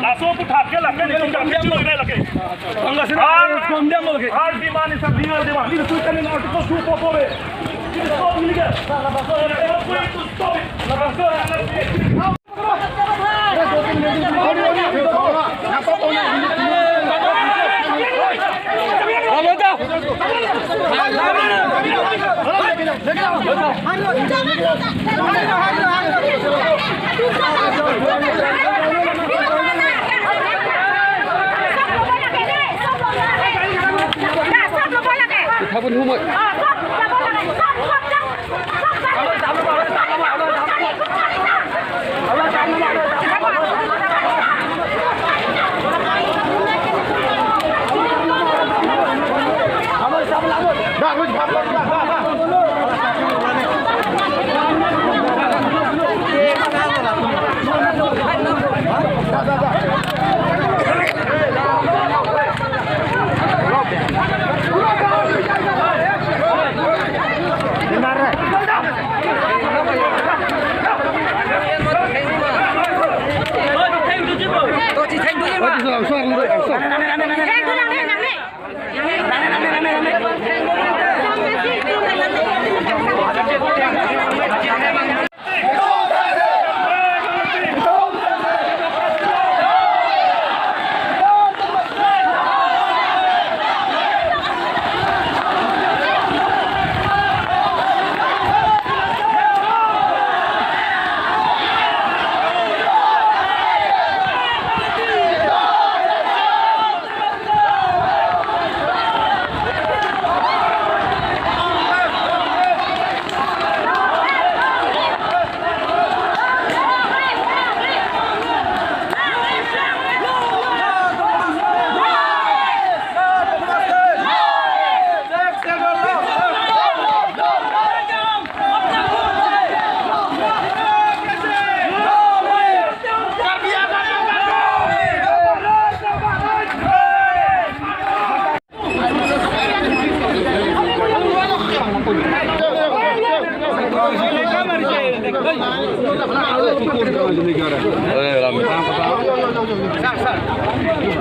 Langsung putar ke lah, kan itu dah kecil lagi. Angga sini. Kemudian lagi. Hal di mana sah dia di mana? Ini tuh kan ini artikel super boleh. Ini stop ini kan. Itu stop. Habun humut.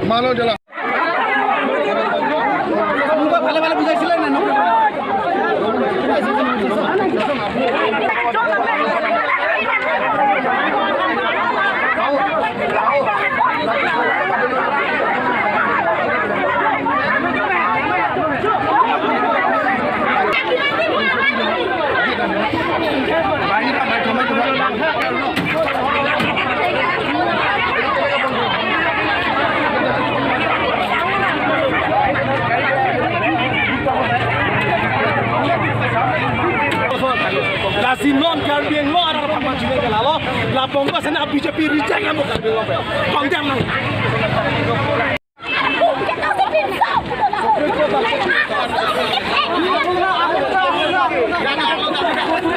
Malo jalan. Sinon Caribbean lo ada apa macam ni kalau la bomba sana BJP reject yang bukan belum apa condemn nang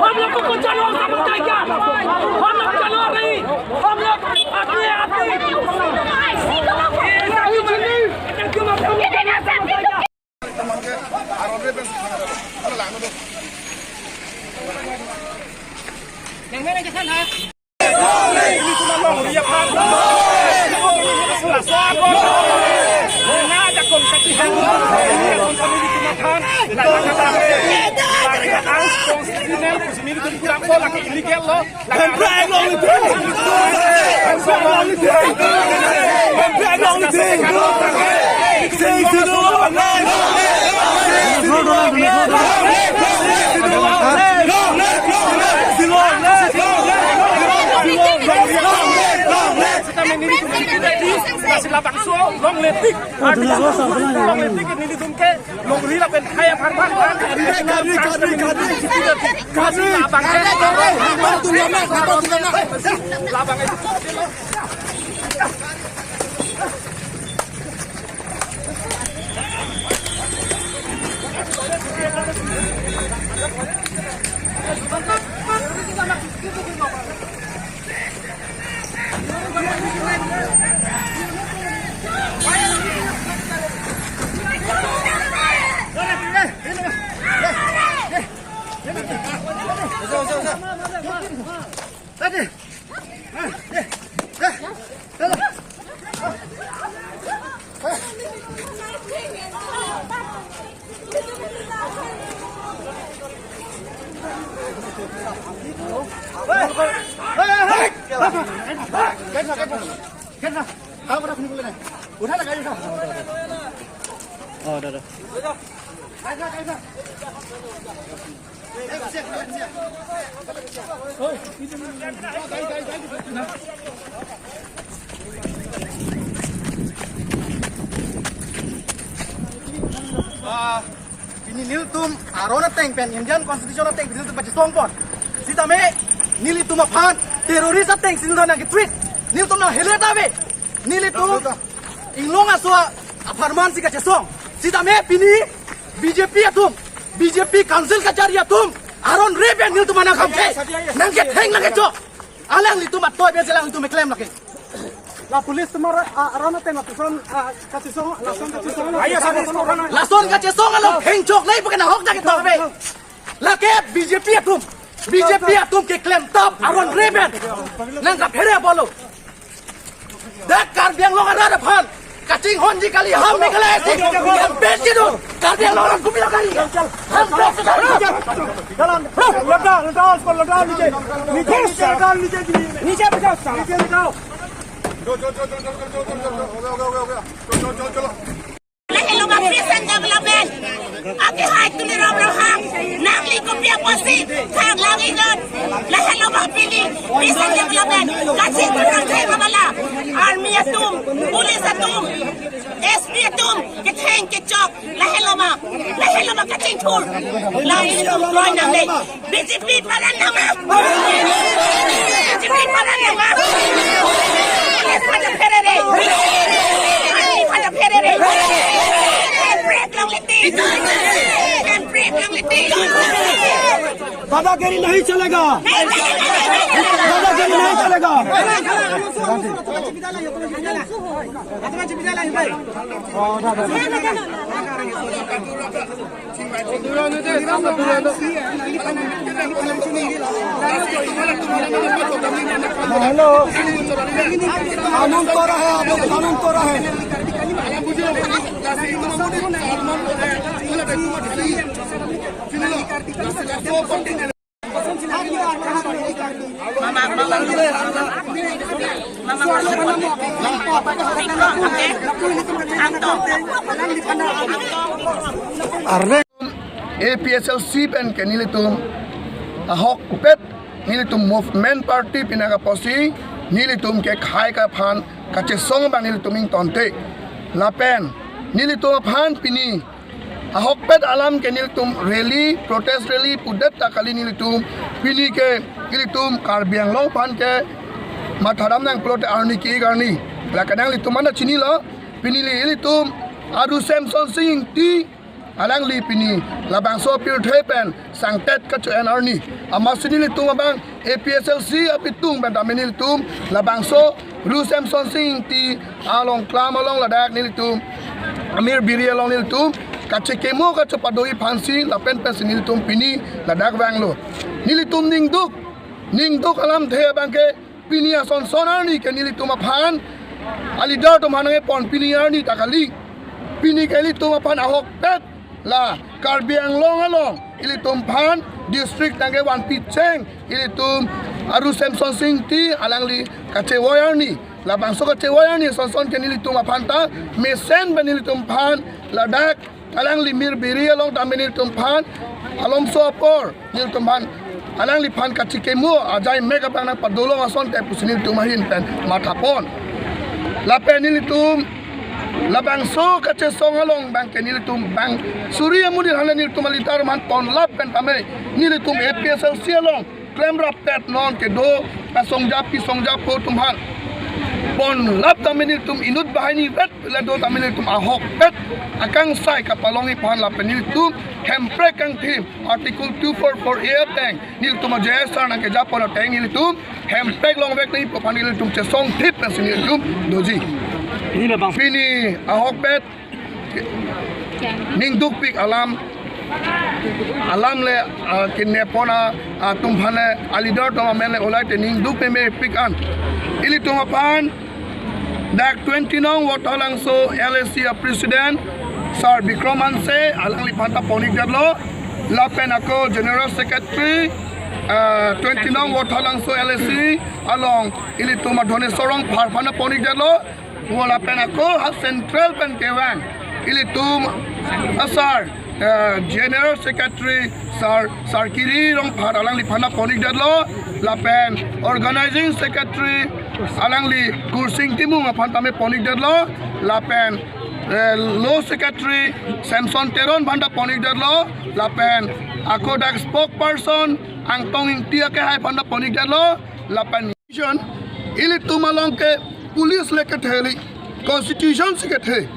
हम लोग को चलो सब जाएगा हम लोग चलो रही हम लोग आगे yang mana ke sana? Ini cuma mau lihat apa? Selasa Nah, ada konstitusi. Ini konstitusi konstitusional sini itu kurang lagi illegal lo. Masih lapang so, long letik. Long letik ini ditungke, long rila pen kaya parman. Kasih lapang lapang itu. Ini niltum arona tank pen Indian constitutional tank niltum baca songpon. Sita me niltum apaan teroris tank sinunda nang tweet. Niltum na heleta be. Niltum inglong aswa aparman sika cesong. Sita me pini BJP atum. BJP council kacari atum. Aron reben niltum anak kampe. Nang ke heng lagi jo. Alang niltum atoy be selang niltum claim lagi. La polis tomara arana tank atusan kacesong lason kacesong along hengchok lay pakai nahok na kita be lake BJP atum ke claim top aron reben nang ka phere bolo dak kar biang long ada phan kacing honji kali ham me kala eti ham besi do kar biang long ku bila kali ham besi jalan lada niche bajao Lahelo ma prison development. Ake hai tuli rob rohang. Nang li ko pia posi. Thang lang ingat. Lahelo ma pili. Prison development. Kasi kurang kay mabala. Army atum, police atum, SP atum, keteng kecok. Lahelo ma kacing tur. Lang itu loy nang dei. BJP paran nama. BJP paran nama. Pada perere. Pada perere. दादागिरी नहीं चलेगा दादागिरी नहीं चलेगा हेलो कानून तो रहा है कानून तो रहा है APSLC pen ke nilitum Ahok kupet nilitum movement party pinaga posi nilitum ke khai ka phan kache song bang nilitum ing tonte la pen nilitum phan pini Ahok pet alam ke nilitum rally protest rally pudat takali nilitum pini ke nilitum karbiang long phan ke matharam nang prote arni ki garni la kadang litum mana chini lo pini nilitum adu Samson Singh ti alang li pini labang so pir thepen sangtet ka chen arni amasini litum abang APSLC apitung ben dameni litum labang so ru Samson Singh ti along klam along ladak ni litum Amir Biri along ni litum kache kemo ka chapadoi phansi lapen pen ni litum pini ladak wanglo ni litum ningduk alam the bangke pini ason sonarni ke ni litum aphan alidar to manange pon pini arni takali pini ke litum aphan Ahok pet la karbiang long along ilitum phan district nangge wan picheng ilitum aru Samson Singh ti alangli kache wayarni la bangso kache wayarni son ke ilitum aphan ta mesen ben ilitum phan ladak alangli Mir Biri along tamen ilitum phan alom so por ilitum phan alangli phan kache kemo ajai mega bang padolong ason te pusinil tumahin pen matapon la pen ilitum labang so kache song along bang ke nilitum bang Surya Mudir halan nilitum alitar man pon lap kan tame nilitum APSLC along claim rap pet non ke do pasong jap po tumhan pon lap tame nilitum inut bahani vet la do tame nilitum Ahok pet akang sai kapalongi pan lap nilitum kempre kang team article 244 air tank nilitum JSR nang ke japon tank nilitum kempre long vek ni pan nilitum che song tip na nilitum doji Pini Ahok pet ningduk pik alam le kinepona tumphane alidar to mele olai te ningduk me pik an ili tumapan dak 20 nong watalang so LSC president Sir Bikroman se alang li phanta ponik dadlo lapen ako general secretary 20 nong wothalang so LSC along ili tuma dhone sorong pharphana ponik dalo wala penako ha central pen kewan ili tum asar General Secretary Sar Kiri rong phar alang li phana ponik dalo la pen Organizing Secretary alang li kursing timu ngaphan tame ponik dalo la pen Law Secretary Samson Teron banda ponik dalo la pen Akodak spokesperson ang tonging tia ke hai banda ponik dalo la pen ili tumalong ke police leke theli constitution se the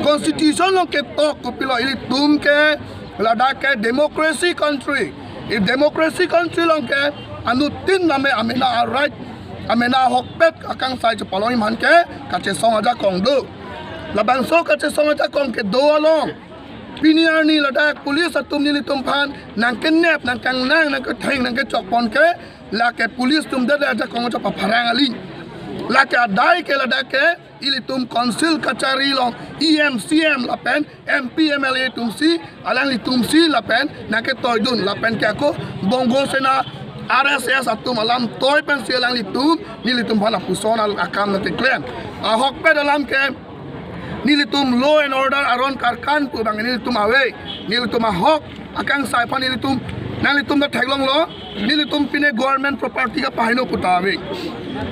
constitution lo ke to kopilo ili tum ke lada ke democracy country in democracy country lo ke anu tin name amena right amena hokpet akang sai chapalong man ke kache song aja kong do labang so kache song aja kong ke do along piniar ni lada police atum ni tum phan nang ke nep nang kang nang nang ke theng nang ke chok pon ke la ke police tum da aja kong cha pharang ali la ke dai ke lada ke ili tum council kachari long EMCM la pen MP MLA tum si alang li tum si la pen na ke toy dun la pen ke ko bongo sena RSS atum alam toy pen si alang li tum ni li tum bhala pusona akam na te claim a hok pe dalam ke ni li tum law and order aron karkan pu bang ni li tum awe ni li tum hok akang sai pan ni li tum na li tum da thaglong lo ni li tum pine government property ka pahino putawe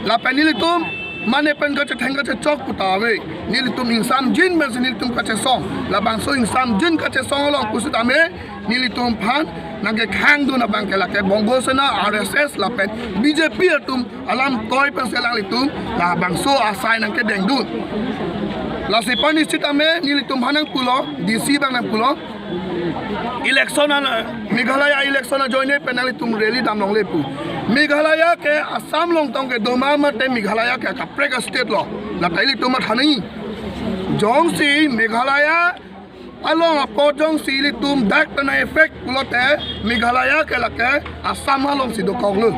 la pen ni li tum mane pen ga che thenga che chok putawe nil tum insam jin me nil tum ka che song la bang so insam jin ka che song lo kusut ame nil tum phan nage khang du na bang ke la ke bongo sena RSS la pen BJP tum alam toy pen se lang tum la bang so asai nang ke deng du la se pani sit ame nil tum hanang pulo DC bang nang pulo election Meghalaya election join penali tum rally dam long lepu Meghalaya ke Assam long tong ke doma mate Meghalaya ke kapreka state lo la taili tum thani jong si Meghalaya along apo jong si li tum dak na effect pulote Meghalaya ke la ke Assam along si do koglu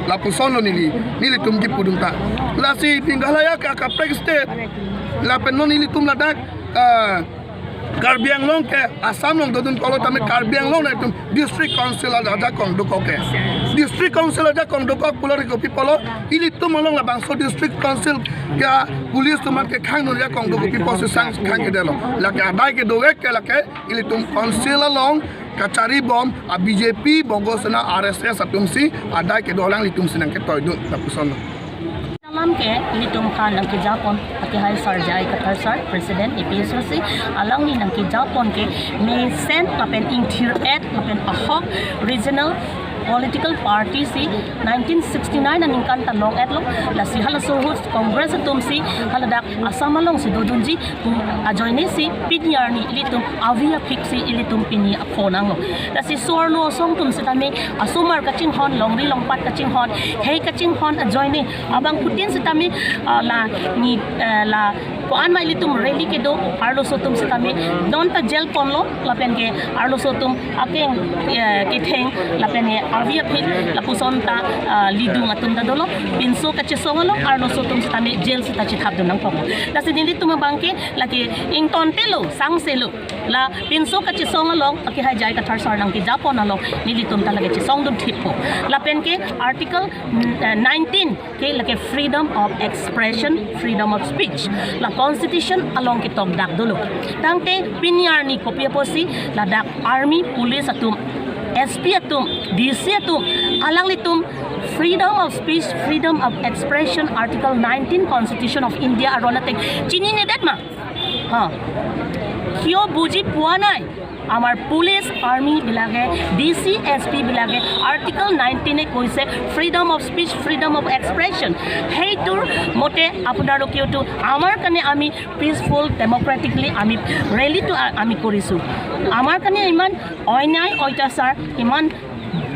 la puson lo nili tum ki pudung ta la si Meghalaya ke kapreka state la penon nili tum la dak Karbi Anglong ke Assam long dodun kolo tame Karbi Anglong na tum district council aja kong doko ke district council aja kong doko pulo ri kopi polo ili tum along la bangso district council ke police tuman ke khang no ja kong doko pi pose sang khang ke delo la ke adai ke doek ke la ke ili tum council along kachari bom a BJP bongo sena RSS atum si adai ke dolang li tum sinang ke toy du la puson Alam ke ili tum khan nang ki Japon ati hai sarjai kathar sar president EPSC alang ni nang ki Japon ke may send kapen intir at kapen ahok regional political party si 1969 aning kan tanong at long la si hala so host congress tum si hala dak asam long si dodunji ajoine si pinyar ni ilitum avia fixi ilitum pini aphonang lo la si sorno song tum si tame asumar kaching hon longri longpat kaching hon hei kaching hon ajoine abang putin si tame la ni la ko an mai litum rally ke do arlo so tum si tame don ta gel pon lo la pen ke arlo so tum akeng ke theng la pen avia phit la puson ta lidung atum da dolo pinso ka chesong lo arlo so tum stame jail si ta chithap do nang pom la se dili tum bangke la ke ing ton telo sang selo la pinso ka chesong lo aki ha jai ka thar sar nang ki Japon lo nili tum ta la ke chesong dum thipo la pen ke article 19 ke la ke freedom of expression freedom of speech la constitution along ki tok dak dolo tangte pinyar ni kopia posi la dak army police atum SP atum DC atum alang litum freedom of speech freedom of expression article 19 constitution of India aronatek chini ne detma ha kyo buji pua nai amar police army bilage DC SP bilage article 19 e koise freedom of speech freedom of expression heitur mote apunar kyo to amar kane ami peaceful democratically ami rally to ami korisu amar kane iman oinai oitasar iman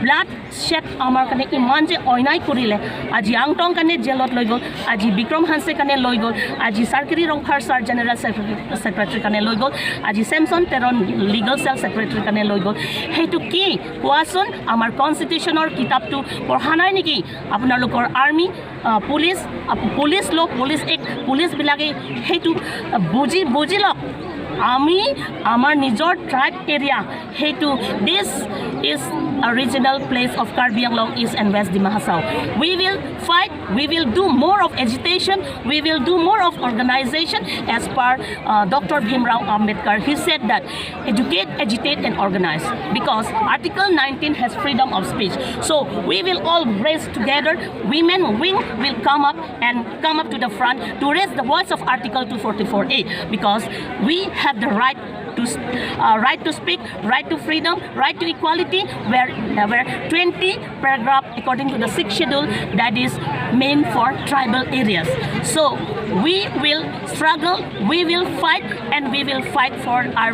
blood shed amar kane iman je oinai korile aji angtong kane jelot loi gol aji Bikram Hanse kane loi gol aji Sarkiri Rongkhar sar general secretary kane loi gol aji Samson Teron legal cell secretary kane loi gol hetu ki koason amar constitutional kitab tu porhanai niki apunar lokor army police law police act police bilage hetu buji lok ami amar nijor tribe area hetu this is original place of Karbi Anglong East and West Dimahasao. We will fight, we will do more of agitation, we will do more of organization as per Dr. Bhimrao Ambedkar. He said that educate, agitate and organize because Article 19 has freedom of speech. So we will all raise together, women wing will come up to the front to raise the voice of Article 244A because we have the right to speak, right to freedom, right to equality, where 20 paragraph according to the 6th schedule that is meant for tribal areas. So we will struggle, we will fight, and we will fight for our